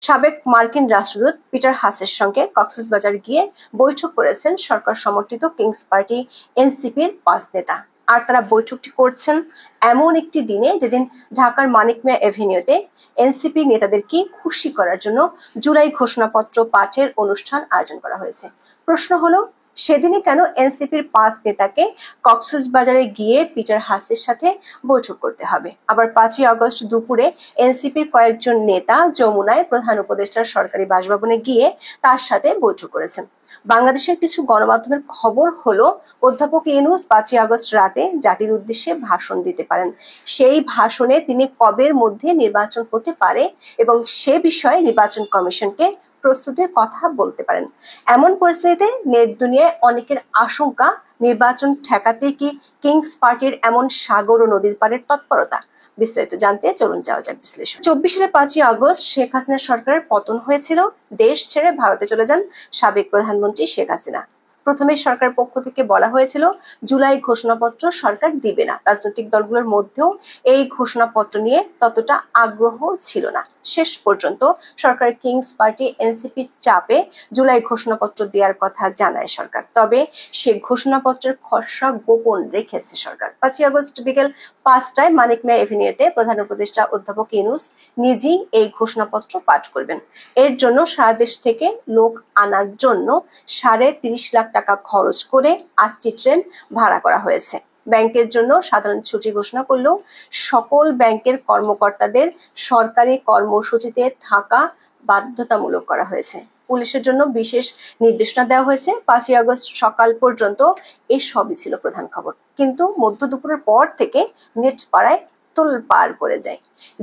সাবেক মার্কিন রাষ্ট্রদূত পিটার হাসের সঙ্গে কক্সবাজার গিয়ে বৈঠক করেছেন সরকার সমর্থিত কিংস পার্টি এনসিপির 5 নেতা। আর তারা বৈঠকটি করছেন এমন একটি দিনে যেদিন ঢাকার মানিক মিয়া এভিনিউতে এনসিপি নেতাদেরকে খুশি করার জন্য জুলাই ঘোষণাপত্র পাঠের অনুষ্ঠান আয়োজন করা হয়েছে। প্রশ্ন হলো, সেদিনই কেন এনসিপির 5 নেতাকে কক্সবাজারে গিয়ে পিটার হাসের সাথে বৈঠক করতে হবে? আবার 5ই আগস্ট দুপুরে এনসিপির কয়েকজন নেতা যমুনায় প্রধান উপদেষ্টার সরকারি বাসভবনে গিয়ে তার সাথে বৈঠক করেছেন। বাংলাদেশের কিছু গণমাধ্যমের খবর হলো, অধ্যাপক ইউনূস 5ই আগস্ট রাতে জাতির উদ্দেশ্যে ভাষণ দিতে পারেন। সেই ভাষণে তিনি কবের মধ্যে নির্বাচন হতে পারে এবং সে বিষয়ে নির্বাচন কমিশনকে প্রস্তুতির কথা বলতে পারেন। এমন পরিস্থিতিতে নেট দুনিয়ায় অনেকের আশঙ্কা, নির্বাচন ঠেকাতে কি কিংস পার্টির এমন সাগর ও নদীর পাড়ের তৎপরতা? বিস্তারিত জানতে চলুন যাওয়া যাক বিশ্লেষণ। 24 সালে 5ই আগস্ট শেখ হাসিনা সরকারের পতন হয়েছিল। দেশ ছেড়ে ভারতে চলে যান সাবেক প্রধানমন্ত্রী শেখ হাসিনা। প্রথমে সরকার পক্ষ থেকে বলা হয়েছিল জুলাই ঘোষণাপত্র সরকার দিবে না। রাজনৈতিক দলগুলোর মধ্যেও এই ঘোষণাপত্র নিয়ে ততটা আগ্রহ ছিল না। শেষ পর্যন্ত সরকার কিংস পার্টি এনসিপির চাপে জুলাই ঘোষণাপত্র দেওয়ার কথা জানায় সরকার। তবে সে ঘোষণাপত্রের খসড়া গোপন রেখেছে সরকার। 5ই আগস্ট বিকেল 5টায় মানিক মিয়া এভিনিউতে প্রধান উপদেষ্টা অধ্যাপক ইউনূস নিজেই এই ঘোষণাপত্র পাঠ করবেন। এর জন্য সারা দেশ থেকে লোক আনার জন্য 30.5 লাখ টাকা খরচ করে 8টি ট্রেন ভাড়া করা হয়েছে। ব্যাংকের জন্য সাধারণ ছুটি ঘোষণা করলেও সকল ব্যাংকের কর্মকর্তাদের সরকারি কর্মসূচিতে থাকা বাধ্যতামূলক করা হয়েছে। পুলিশের জন্য বিশেষ নির্দেশনা দেওয়া হয়েছে। 5ই আগস্ট সকাল পর্যন্ত এসবই ছিল প্রধান খবর। কিন্তু মধ্য দুপুরের পর থেকে নেট পাড়ায় তোলপাড় পড়ে যায়।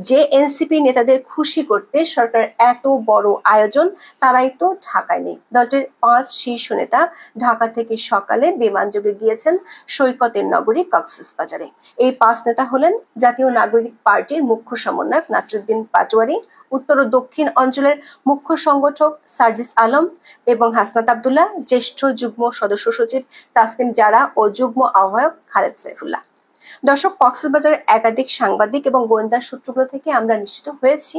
যে এনসিপি নেতাদের খুশি করতে সরকার এত বড় আয়োজন, তারাই তো ঢাকায় নেই। দলটির 5 শীর্ষ নেতা ঢাকা থেকে সকালে বিমানযোগে গিয়েছেন সৈকতের নগরী কক্সবাজারে। এই 5 নেতা হলেন জাতীয় নাগরিক পার্টির মুখ্য সমন্বয়ক নাসিরউদ্দিন পাটোয়ারী, উত্তর ও দক্ষিণ অঞ্চলের মুখ্য সংগঠক সার্জিস আলম এবং হাসনাত আব্দুল্লাহ, জ্যেষ্ঠ যুগ্ম সদস্য সচিব তাসনিম জারা ও যুগ্ম আহ্বায়ক খালেদ সাইফুল্লাহ। দর্শক, কক্সবাজারের একাধিক সাংবাদিক এবং গোয়েন্দা সূত্রগুলো থেকে আমরা নিশ্চিত হয়েছি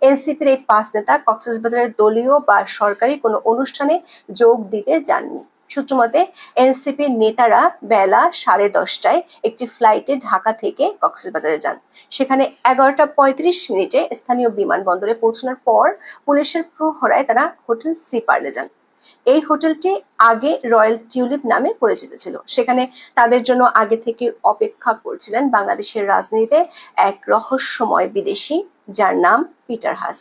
এনসিপির এই 5 নেতা কক্সবাজারের দলীয় বা সরকারি কোনো অনুষ্ঠানে যোগ দিতে যাননি। সূত্রমতে এনসিপির নেতারা বেলা 10:30টায় একটি ফ্লাইটে ঢাকা থেকে কক্সবাজারে যান। সেখানে 11টা 35 মিনিটে স্থানীয় বিমানবন্দরে পৌঁছানোর পর পুলিশের প্রহরায় তারা হোটেল সি পার্লে যান। এই হোটেলটি আগে রয়্যাল টিউলিপ নামে পরিচিত ছিল। সেখানে তাদের জন্য আগে থেকে অপেক্ষা করছিলেন বাংলাদেশের রাজনীতিতে এক রহস্যময় বিদেশি, যার নাম পিটার হাস।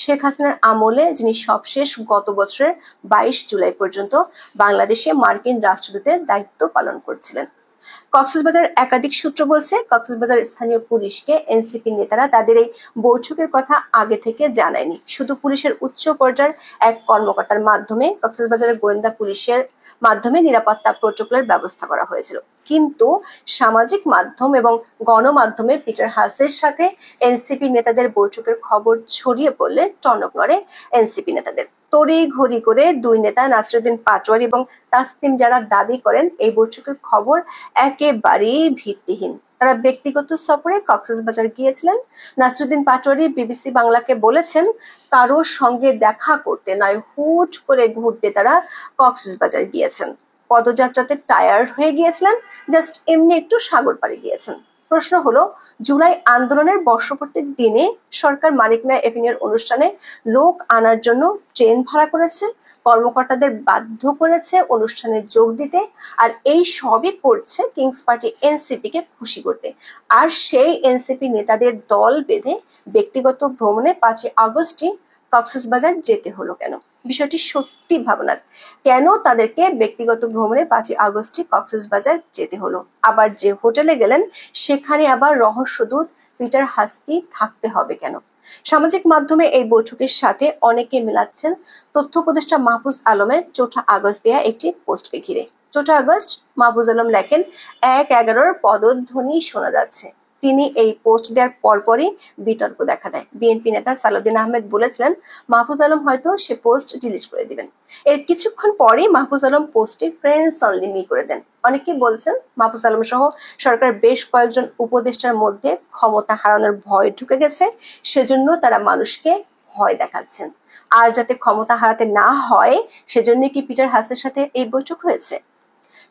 শেখ হাসিনার আমলে যিনি সবশেষ গত বছরের 22 জুলাই পর্যন্ত বাংলাদেশে মার্কিন রাষ্ট্রদূতের দায়িত্ব পালন করছিলেন। কক্সবাজার একাধিক সূত্র বলছে, কক্সবাজার স্থানীয় পুলিশকে এনসিপি নেতারা তাদের এই বৈঠকের কথা আগে থেকে জানায়নি। শুধু পুলিশের উচ্চ পর্যায়ের এক কর্মকর্তার মাধ্যমে কক্সবাজারের গোয়েন্দা পুলিশের মাধ্যমে নিরাপত্তা প্রোটোকলের ব্যবস্থা করা হয়েছিল। কিন্তু সামাজিক মাধ্যম এবং গণমাধ্যমে পিটার হাসের সাথে এনসিপি নেতাদের বৈঠকের খবর ছড়িয়ে পড়লে টনক নড়ে এনসিপি নেতাদের। তড়িঘড়ি করে 2 নেতা নাসিরউদ্দিন পাটোয়ারী এবং তাসনিম জারা দাবি করেন এই বৈঠকের খবর একেবারেই ভিত্তিহীন। তারা ব্যক্তিগত সফরে কক্সবাজার গিয়েছিলেন। নাসিরউদ্দিন পাটোয়ারী বিবিসি বাংলাকে বলেছেন, কারোর সঙ্গে দেখা করতে নয়, হুট করে ঘুরতে তারা কক্সবাজার গিয়েছেন। পদযাত্রাতে টায়ার্ড হয়ে গিয়েছিলেন, জাস্ট এমনি একটু সাগর পাড়ে গিয়েছেন। প্রশ্ন হলো, জুলাই আন্দোলনের বর্ষপূর্তির দিনে সরকার মানিক মিয়া এভিনিউর অনুষ্ঠানে লোক আনার জন্য ট্রেন ভাড়া করেছে, কর্মকর্তাদের বাধ্য করেছে অনুষ্ঠানে যোগ দিতে, আর এই সবই করছে কিংস পার্টি এনসিপি কে খুশি করতে। আর সেই এনসিপি নেতাদের দল বেঁধে ব্যক্তিগত ভ্রমণে 5ই আগস্টই কক্সবাজার যেতে হলো কেন? বিষয়টি সত্যি ভাবনার। কেন তাদেরকে ব্যক্তিগত ভ্রমণে 5ই আগস্টই কক্সবাজার যেতে হলো? আবার যে হোটেলে গেলেন সেখানে আবার রহস্যদূত পিটার হাসকি থাকতে হবে কেন? সামাজিক মাধ্যমে এই বৈঠকের সাথে অনেকে মেলাচ্ছেন তথ্য উপদেষ্টা মাহফুজ আলমের 4 আগস্ট দেয়া একটি পোস্টকে ঘিরে। 4 আগস্ট মাহফুজ আলম লেখেন, 1-11 পদধ্বনি শোনা যাচ্ছে। তিনি এই পোস্ট দেওয়ার পরপরই বিতর্ক দেখা দেয়। বিএনপি নেতা সালাউদ্দিন আহমেদ বলেছিলেন মাহফুজ আলম হয়তো সে পোস্ট ডিলিট করে দিবেন। এর কিছুক্ষণ পরেই মাহফুজ আলম পোস্টে ফ্রেন্ডস অনলি মি করে দেন। অনেকেই বলছেন মাহফুজ আলম সহ সরকার বেশ কয়েকজন উপদেষ্টার মধ্যে ক্ষমতা হারানোর ভয় ঢুকে গেছে, সেজন্য তারা মানুষকে ভয় দেখাচ্ছেন। আর যাতে ক্ষমতা হারাতে না হয় সেজন্য কি পিটার হাসের সাথে এই বৈঠক হয়েছে?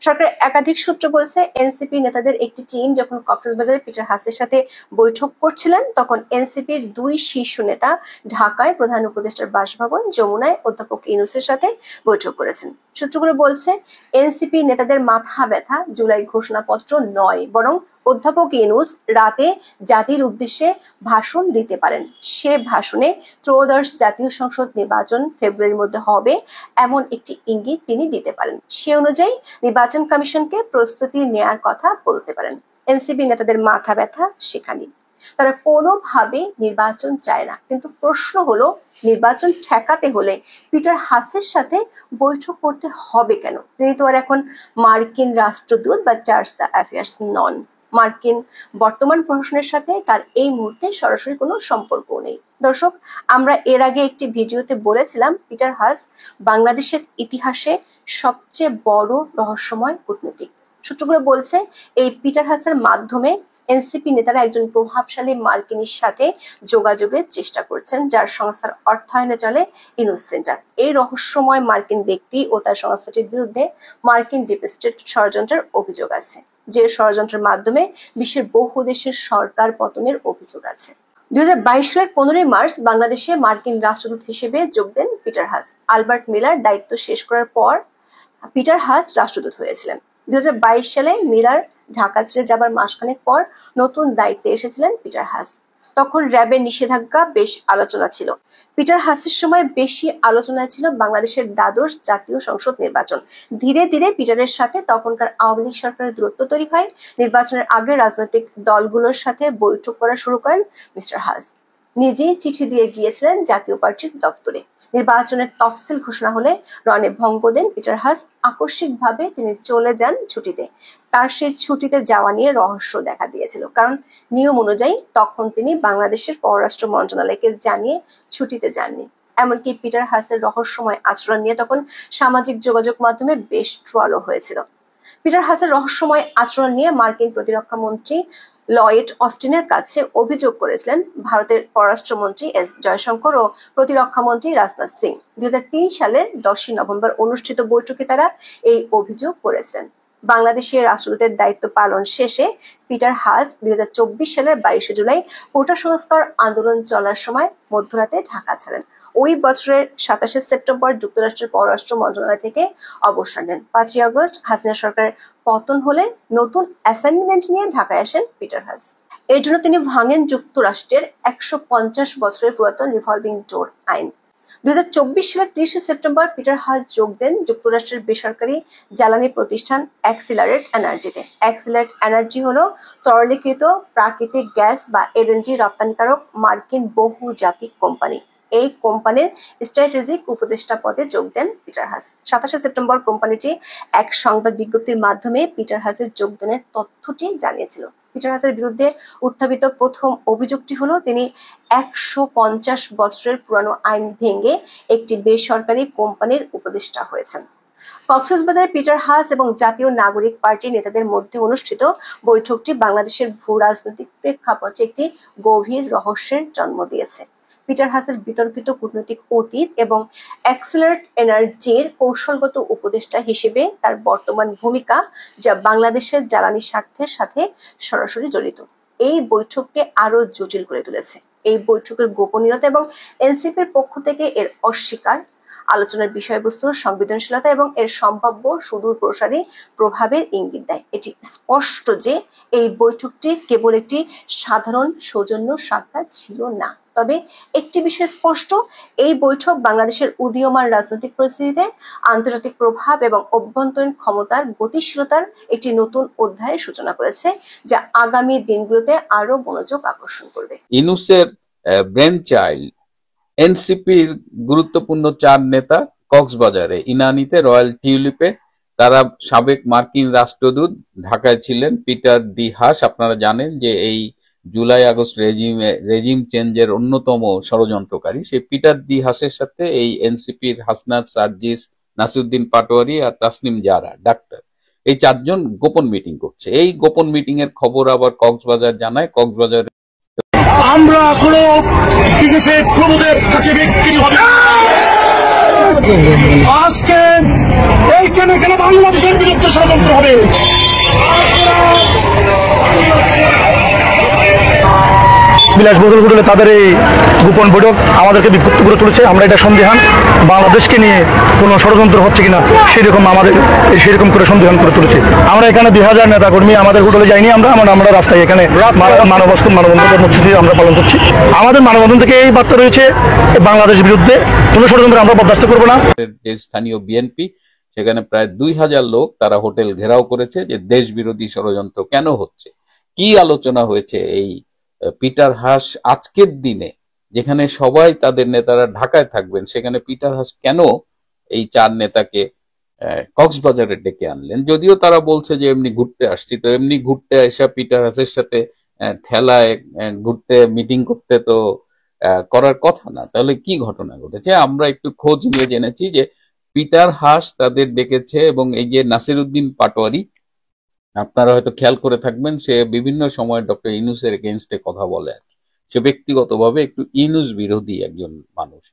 সরকারের একাধিক সূত্র বলছে, এনসিপি নেতাদের একটি টিম যখন কক্সবাজারে পিটার হাসের সাথে বৈঠক করছিলেন তখন এনসিপির 2 শীর্ষ নেতা ঢাকায় প্রধান উপদেষ্টার বাসভবন যমুনায় অধ্যাপক ইউনূসের সাথে বৈঠক করেছেন। সূত্রগুলো বলছে, এনসিপি নেতাদের মাথা ব্যথা জুলাই ঘোষণাপত্র নয়, বরং অধ্যাপক ইউনূস রাতে জাতির উদ্দেশ্যে ভাষণ দিতে পারেন। সে ভাষণে ত্রয়োদশ জাতীয় সংসদ নির্বাচন ফেব্রুয়ারির মধ্যে হবে এমন একটি ইঙ্গিত তিনি দিতে পারেন। সে অনুযায়ী নির্বাচন কমিশনকে প্রস্তুতি নেয়ার কথা বলতে পারেন। এনসিপি নেতাদের মাথা ব্যথা সেখানে, তারা কোনোভাবে নির্বাচন চায় না। কিন্তু প্রশ্ন হলো, নির্বাচন ঠেকাতে হলে পিটার হাসের সাথে বৈঠক করতে হবে কেন? তিনি তো আর এখন মার্কিন রাষ্ট্রদূত বা চার্জ দ্য অ্যাফেয়ার্স নন। মার্কিন বর্তমান প্রশাসনের সাথে তার এই মুহূর্তে সরাসরি কোনো সম্পর্ক নেই। দর্শক, আমরা এর আগে একটি ভিডিওতে বলেছিলাম পিটার হাস বাংলাদেশের ইতিহাসে সবচেয়ে বড় রহস্যময় কূটনীতিক। সূত্রগুলো বলছে, এই পিটার হাসের মাধ্যমে এনসিপি নেতারা একজন প্রভাবশালী মার্কিনীর সাথে যোগাযোগের চেষ্টা করছেন, যার সংস্থার অর্থায়নে চলে ইউনূস সেন্টার। এই রহস্যময় মার্কিন ব্যক্তি ও তার সংস্থাটির বিরুদ্ধে মার্কিন ডিপ স্টেট ষড়যন্ত্রের অভিযোগ আছে, যে ষড়যন্ত্রের মাধ্যমে বিশ্বের বহু দেশের সরকার পতনের অভিযোগ আছে। 2022 সালের 15 মার্চ বাংলাদেশে মার্কিন রাষ্ট্রদূত হিসেবে যোগ দেন পিটার হাস। আলবার্ট মিলার দায়িত্ব শেষ করার পর পিটার হাস রাষ্ট্রদূত হয়েছিলেন। 2022 সালে মিলার ঢাকা ছেড়ে যাবার মাসখানেক পর নতুন দায়িত্বে এসেছিলেন পিটার হাস। তখন র্যাবের নিষেধাজ্ঞা বেশ আলোচনা ছিল। পিটার হাসের সময় বেশি আলোচনা ছিল বাংলাদেশের দ্বাদশ জাতীয় সংসদ নির্বাচন। ধীরে ধীরে পিটারের সাথে তখনকার আওয়ামী লীগ সরকারের দূরত্ব তৈরি হয়। নির্বাচনের আগে রাজনৈতিক দলগুলোর সাথে বৈঠক করা শুরু করেন মিস্টার হাস। নিজেই চিঠি দিয়ে গিয়েছিলেন জাতীয় পার্টির দপ্তরে। নির্বাচনের তফসিল ঘোষণা হলে রণে ভঙ্গ দেন পিটার হাস। আকস্মিকভাবে তিনি চলে যান ছুটিতে। তার সেই ছুটিতে যাওয়া নিয়ে রহস্য দেখা দিয়েছিল, কারণ নিয়ম অনুযায়ী তখন তিনি বাংলাদেশের পররাষ্ট্র মন্ত্রণালয়কে জানিয়ে ছুটিতে যাননি। এমনকি পিটার হাসের রহস্যময় আচরণ নিয়ে তখন সামাজিক যোগাযোগ মাধ্যমে বেশ ট্রলও হয়েছিল। পিটার হাসের রহস্যময় আচরণ নিয়ে মার্কিন প্রতিরক্ষা মন্ত্রী লয়েড অস্টিনের কাছে অভিযোগ করেছিলেন ভারতের পররাষ্ট্রমন্ত্রী এস জয়শঙ্কর ও প্রতিরক্ষা মন্ত্রী রাজনাথ সিং। 2003 সালের 10 নভেম্বর অনুষ্ঠিত বৈঠকে তারা এই অভিযোগ করেছেন। বাংলাদেশের রাষ্ট্রদূতের দায়িত্ব পালন শেষে পিটার হাস 2024 সালের 22 জুলাই কোটা সংস্কার আন্দোলন চলার সময় মধ্যরাতে ঢাকা ছাড়েন। ওই বছরের 27 সেপ্টেম্বর যুক্তরাষ্ট্রের পররাষ্ট্র মন্ত্রণালয় থেকে অবসর নেন। 5 আগস্ট হাসিনা সরকারের পতন হলে নতুন অ্যাসাইনমেন্ট নিয়ে ঢাকায় আসেন পিটার হাস। এর জন্য তিনি ভাঙেন যুক্তরাষ্ট্রের 150 বছরের পুরাতন রিভলভিং ডোর আইন। 2024 সালের 30 সেপ্টেম্বর পিটার হাস যোগ দেন যুক্তরাষ্ট্রের বেসরকারি জ্বালানি প্রতিষ্ঠান অ্যাক্সিলারেট এনার্জিতে। অ্যাক্সিলারেট এনার্জি হলো তরলীকৃত প্রাকৃতিক গ্যাস বা এলএনজি রপ্তানিকারক মার্কিন বহুজাতিক কোম্পানি। এই কোম্পানির স্ট্র্যাটেজিক উপদেষ্টা পদে যোগ দেন পিটার হাস। 27 সেপ্টেম্বর কোম্পানিটি এক সংবাদ বিজ্ঞপ্তির মাধ্যমে পিটার হাসের যোগদানের তথ্যটি জানিয়েছিল। পিটার হাসের বিরুদ্ধে উত্থাপিত প্রথম অভিযোগটি হলো তিনি 150 বছরের পুরানো আইন ভেঙে একটি বেসরকারি কোম্পানির উপদেষ্টা হয়েছেন। কক্সবাজারে পিটার হাস এবং জাতীয় নাগরিক পার্টি নেতাদের মধ্যে অনুষ্ঠিত বৈঠকটি বাংলাদেশের ভূ রাজনৈতিক প্রেক্ষাপটে একটি গভীর রহস্যের জন্ম দিয়েছে। পিটার হাসের বিতর্কিত কূটনৈতিক অতীত এবং অ্যাক্সিলারেট এনার্জির কৌশলগত উপদেষ্টা হিসেবে তার বর্তমান ভূমিকা, যা বাংলাদেশের জ্বালানি স্বার্থের সাথে সরাসরি জড়িত, এই বৈঠককে আরো জটিল করে তুলেছে। এই বৈঠকের গোপনীয়তা এবং এনসিপির পক্ষ থেকে এর অস্বীকার আলোচনার বিষয়বস্তুর সংবেদনশীলতা এবং এর সম্ভাব্য সুদূর প্রসারী প্রভাবের ইঙ্গিত দেয়। এটি স্পষ্ট যে এই বৈঠকটি কেবল একটি সাধারণ সৌজন্য সাক্ষাৎ ছিল না। তবে একটি বিষয় স্পষ্ট, এই বৈঠক বাংলাদেশের উদীয়মান রাজনৈতিক পরিস্থিতিতে আন্তর্জাতিক প্রভাব এবং অভ্যন্তরীণ ক্ষমতার গতিশীলতার একটি নতুন অধ্যায়ের সূচনা করেছে, যা আগামী দিনগুলোতে আরো মনোযোগ আকর্ষণ করবে। ইউনূসের ব্রেন চাইল্ড এনসিপির গুরুত্বপূর্ণ 4 নেতা কক্সবাজারে ইনানীতে রয়্যাল টিউলিপে, তারা সাবেক মার্কিন রাষ্ট্রদূত ঢাকায় ছিলেন পিটার ডি হাস। আপনারা জানেন যে এই জুলাই আগস্ট রেজিম চেঞ্জের অন্যতম ষড়যন্ত্রকারী সেই পিটার ডি হাসের সাথে এই এনসিপির হাসনাত সার্জিস, নাসিরউদ্দিন পাটোয়ারি আর তাসনিম জারা ডাক্তার, এই 4 জন গোপন মিটিং করছে। এই গোপন মিটিং এর খবর আবার কক্সবাজার জানায়। কক্সবাজার আমরা কোনো বিদেশের প্রভুদের কাছে বিক্রি হবে না। আজকে এইখানে কেন বাংলাদেশের বিরুদ্ধে ষড়যন্ত্র হবে? বিলাসবহুল হোটেলে তাদের এই গোপন বৈঠক আমাদেরকে বিভক্ত করে তুলেছে। আমরা এটা সন্দেহান, বাংলাদেশকে নিয়ে কোনো ষড়যন্ত্র হচ্ছে কিনা সেরকম করে সন্দেহান করে তুলেছে। আমরা এখানে 2000 নেতাকর্মী আমাদের হোটেলে যাইনি, আমরা রাস্তায় এখানে মানববন্ধন কর্মসূচি আমরা পালন করছি। আমাদের মানববন্ধন থেকে এই বার্তা রয়েছে, বাংলাদেশের বিরুদ্ধে কোনো ষড়যন্ত্র আমরা বরদাস্ত করবো না। যে স্থানীয় বিএনপি, সেখানে প্রায় 2000 লোক তারা হোটেল ঘেরাও করেছে যে দেশ বিরোধী ষড়যন্ত্র কেন হচ্ছে, কি আলোচনা হয়েছে। এই পিটার হাস আজকের দিনে যেখানে সবাই তাদের নেতারা ঢাকায় থাকবেন, সেখানে পিটার হাস কেন এই 4 নেতাকে কক্সবাজারে ডেকে আনলেন? যদিও তারা বলছে যে এমনি ঘুরতে আসছি, তো এমনি ঘুরতে আসা পিটার হাসের সাথে ঠেলায় ঘুরতে মিটিং করতে তো করার কথা না। তাহলে কি ঘটনা ঘটেছে? আমরা একটু খোঁজ নিয়ে জেনেছি যে পিটার হাস তাদের ডেকেছে, এবং এই যে নাসিরউদ্দিন পাটোয়ারি, আপনারা হয়তো খেয়াল করে থাকবেন, সে বিভিন্ন সময় ডক্টর ইউনূসের এগেইনস্টে কথা বলে আর কি। সে ব্যক্তিগতভাবে একটু ইউনূস বিরোধী একজন মানুষ।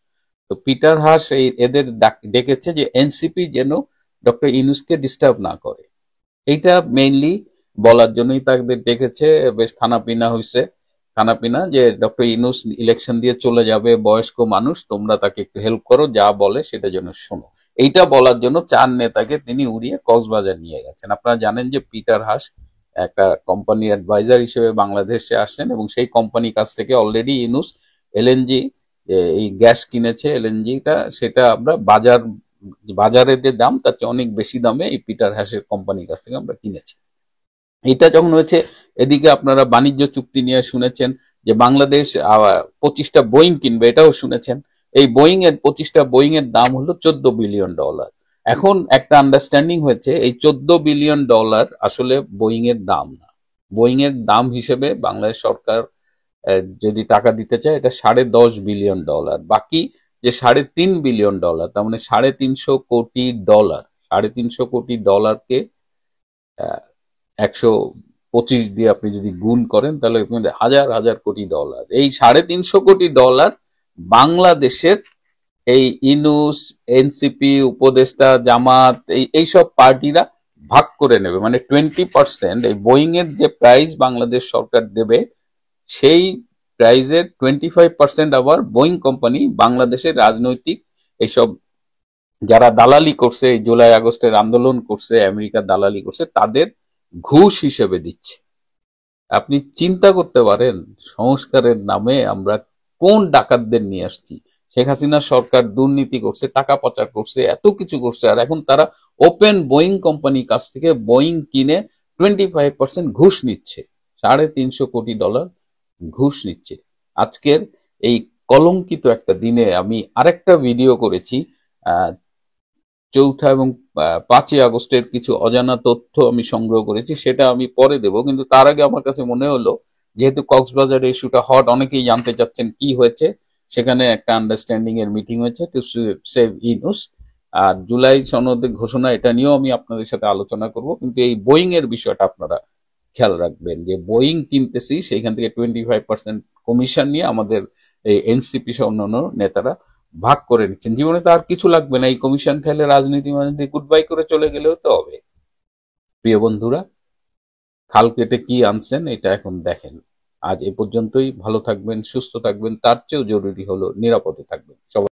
তো পিটার হাস এদের ডেকেছে যে এনসিপি যেন ডক্টর ইউনূসকে ডিস্টার্ব না করে। এইটা মেইনলি বলার জন্যই তাদের ডেকেছে। বেশ খানাপিনা হয়েছে, খানাপিনা যে ডক্টর ইউনূস ইলেকশন দিয়ে চলে যাবে, বয়স্ক মানুষ, তোমরা তাকে একটু হেল্প করো, যা বলে সেটা যেন শোনো। এইটা বলার জন্য 4 নেতাকে তিনি উড়িয়ে কক্সবাজার নিয়ে গেছেন। আপনারা জানেন যে পিটার হাস একটা কোম্পানি অ্যাডভাইজার হিসেবে বাংলাদেশে আসছেন, এবং সেই কোম্পানির কাছ থেকে অলরেডি ইউনূস এলএনজি এই গ্যাস কিনেছে। এলএনজিটা সেটা আমরা বাজারে যে দাম তার চেয়ে অনেক বেশি দামে এই পিটার হাসের কোম্পানির কাছ থেকে আমরা কিনেছি। এটা যখন হয়েছে, এদিকে আপনারা বাণিজ্য চুক্তি নিয়ে শুনেছেন যে বাংলাদেশ 25টা বোয়িং কিনবে, এটাও শুনেছেন। এই 25টা বোয়িং এর দাম হলো $14 বিলিয়ন। এখন একটা আন্ডারস্ট্যান্ডিং হয়েছে, এই $14 বিলিয়ন আসলে বোয়িং এর দাম না। বোয়িং এর দাম হিসেবে বাংলাদেশ সরকার যদি টাকা দিতে চায়, এটা $10.5 বিলিয়ন। বাকি যে $3.5 বিলিয়ন, তার মানে $350 কোটি, $350 কোটি কে 125 দিয়ে আপনি যদি গুণ করেন, তাহলে হাজার হাজার কোটি ডলার। এই $350 কোটি বাংলাদেশের এই ইউনূস, এনসিপি, উপদেষ্টা, জামাত, এইসব পার্টিরা ভাগ করে নেবে। মানে 20% এই বোয়িং এর যে প্রাইস বাংলাদেশ সরকার দেবে, সেই প্রাইজের 25% আবার বোয়িং কোম্পানি বাংলাদেশের রাজনৈতিক এইসব যারা দালালি করছে, এই জুলাই আগস্টের আন্দোলন করছে, আমেরিকা দালালি করছে, তাদের ঘুষ হিসেবে দিচ্ছে। আপনি চিন্তা করতে পারেন সংস্কারের নামে আমরা কোন ডাকাতদের নিয়ে আসছি। শেখ হাসিনা সরকার দুর্নীতি করছে, টাকা পাচার করছে, এত কিছু করছে, আর এখন তারা ওপেন বোয়িং কোম্পানির কাছ থেকে বোয়িং কিনে 25% ঘুষ নিচ্ছে। $350 কোটি ঘুষ নিচ্ছে। আজকের এই কলঙ্কিত একটা দিনে আমি আরেকটা ভিডিও করেছি, 4 এবং 5 আগস্টের কিছু অজানা তথ্য আমি সংগ্রহ করেছি, সেটা আমি পরে দেব। কিন্তু তার আগে আমার কাছে মনে হলো, যেহেতু কক্সবাজার ইস্যুটা হট, অনেকেই জানতে চাচ্ছেন কি হয়েছে। সেখানে একটা আন্ডারস্ট্যান্ডিং এর মিটিং হয়েছে টু সেভ ইউনূস, আর জুলাই সনদের ঘোষণা, এটা নিয়েও আমি আপনাদের সাথে আলোচনা করব। কিন্তু এই বোয়িং এর বিষয়টা আপনারা খেয়াল রাখবেন, যে বোয়িং কিনতেছি, সেইখান থেকে 25% কমিশন নিয়ে আমাদের এই এনসিপি সহ অন্যান্য নেতারা ভাগ করে নিচ্ছেন। জীবনে তো আর কিছু লাগবে না, এই কমিশন খেলে রাজনীতি গুড বাই করে চলে গেলেও তো হবে। প্রিয় বন্ধুরা, খাল কেটে কি আনছেন এটা এখন দেখেন। আজ এ পর্যন্তই। ভালো থাকবেন, সুস্থ থাকবেন, তার চেয়েও জরুরি হলো নিরাপদে থাকবেন সবাই।